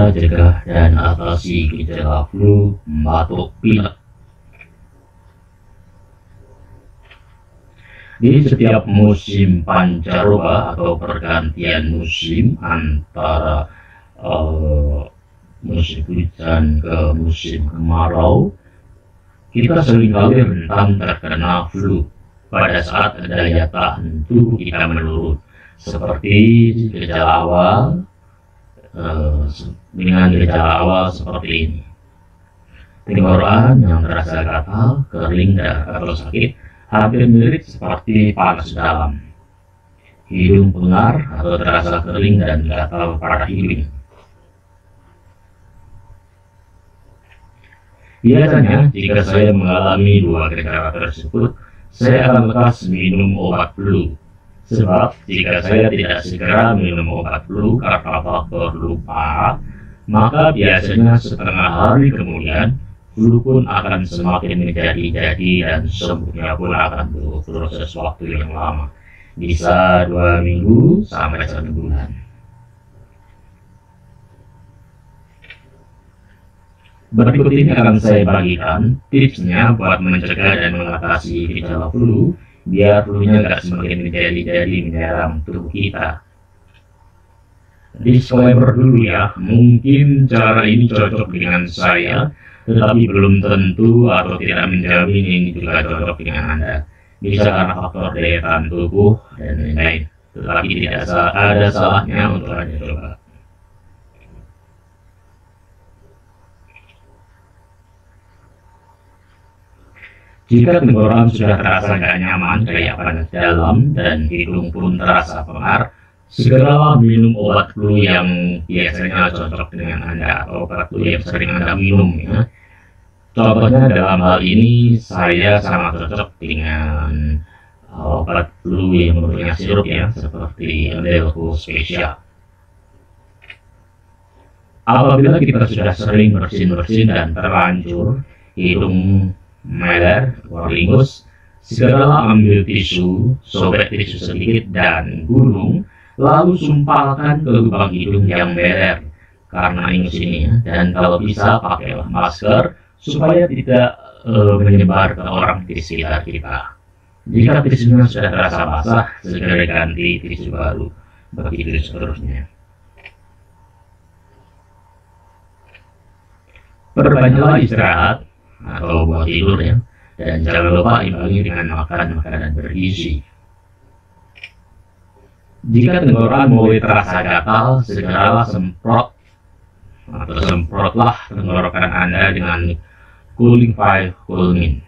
bisa cegah dan atasi gejala flu, batuk, pilek. Di setiap musim pancaroba atau pergantian musim antara musim hujan ke musim kemarau, kita seringkali rentan terkena flu pada saat daya tahan tubuh kita menurun, seperti gejala awal dengan gejala awal seperti ini: tenggorokan yang terasa gatal, kering, dan atau sakit, hampir mirip seperti panas dalam. Hidung pengar atau terasa kering dan gatal pada hidung. Biasanya, jika saya mengalami dua gejala tersebut, saya akan lekas minum obat flu. Sebab, jika saya tidak segera minum obat flu karena faktor lupa, maka biasanya setengah hari kemudian flu pun akan semakin menjadi-jadi dan sembuhnya pun akan butuh proses waktu yang lama, bisa 2 minggu sampai 1 bulan. Berikut ini akan saya bagikan tipsnya buat mencegah dan mengatasi gejala flu, biar flu-nya nggak semakin menjadi-jadi menyerang tubuh kita. Disclaimer dulu ya, mungkin cara ini cocok dengan saya, tetapi belum tentu atau tidak menjamin ini juga cocok dengan Anda. Bisa karena faktor daya tahan tubuh dan lain-lain, tetapi tidak ada salahnya untuk Anda coba. Jika tenggorokan sudah terasa nggak nyaman, kayak panas dalam, dan hidung pun terasa pengar, segeralah minum obat flu yang biasanya cocok dengan Anda, atau obat flu yang sering Anda minum ya. Contohnya dalam hal ini saya sangat cocok dengan obat flu yang bentuknya sirup ya, seperti Delco Special. Apabila kita sudah sering bersin-bersin dan terlanjur hidung meler, waringus, segeralah ambil tisu, sobek tisu sedikit dan gulung, lalu sumpalkan ke lubang hidung yang meler karena ingus ini ya. Dan kalau bisa pakailah masker supaya tidak menyebar ke orang di sekitar kita. Jika tisunya sudah terasa basah, segera ganti tisu baru, begitu seterusnya. Perbanyaklah istirahat atau buat tidur ya, dan jangan lupa imbangi dengan makan makanan bergizi. Jika tenggorokan mulai terasa gatal, segeralah semprotlah tenggorokan Anda dengan Cooling 5 Coolmin.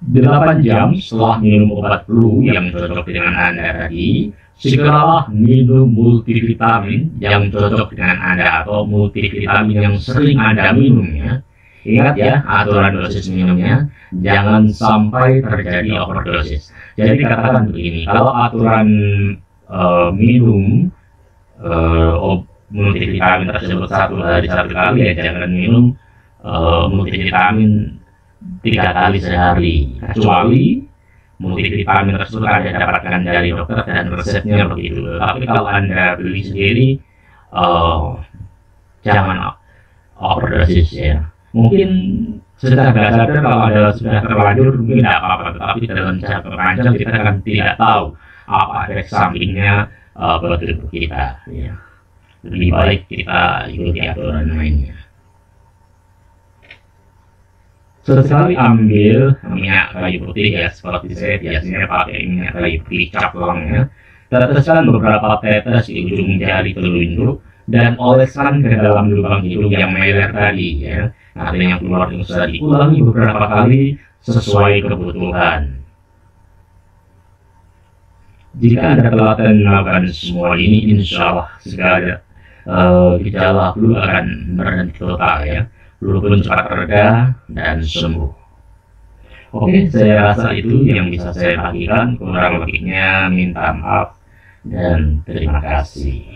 8 jam setelah minum obat flu yang cocok dengan Anda tadi, segeralah minum multivitamin yang cocok dengan Anda atau multivitamin yang sering Anda minum ya. Ingat ya, aturan dosis minumnya, jangan sampai terjadi overdosis. Jadi katakan begini, kalau aturan minum multivitamin tersebut 1 hari 1 kali, ya jangan minum multivitamin 3 kali sehari, kecuali multivitamin tersebut Anda dapatkan dari dokter dan resepnya begitu. Tapi kalau Anda beli sendiri, jangan overdosis ya. Mungkin secara nggak sadar kalau Anda sudah terlanjur mungkin tidak apa-apa, tetapi dalam jangka panjang kita akan tidak tahu apa efek sampingnya pada tubuh kita ya. Lebih baik kita ikuti aturan mainnya. Sesekali ambil minyak kayu putih ya, seperti saya biasanya pakai minyak kayu putih caplang ya. Teteskan beberapa tetes di ujung jari telunjuk dan oleskan ke dalam lubang hidung yang meler tadi ya. Artinya keluar yang sudah diulangi beberapa kali sesuai kebutuhan. Jika Anda telaten melakukan semua ini, insya Allah segala gejala flu akan berhenti total ya. Flu pun cepat reda dan sembuh. Oke, saya rasa itu yang bisa saya bagikan. Kurang lebihnya minta maaf dan terima kasih.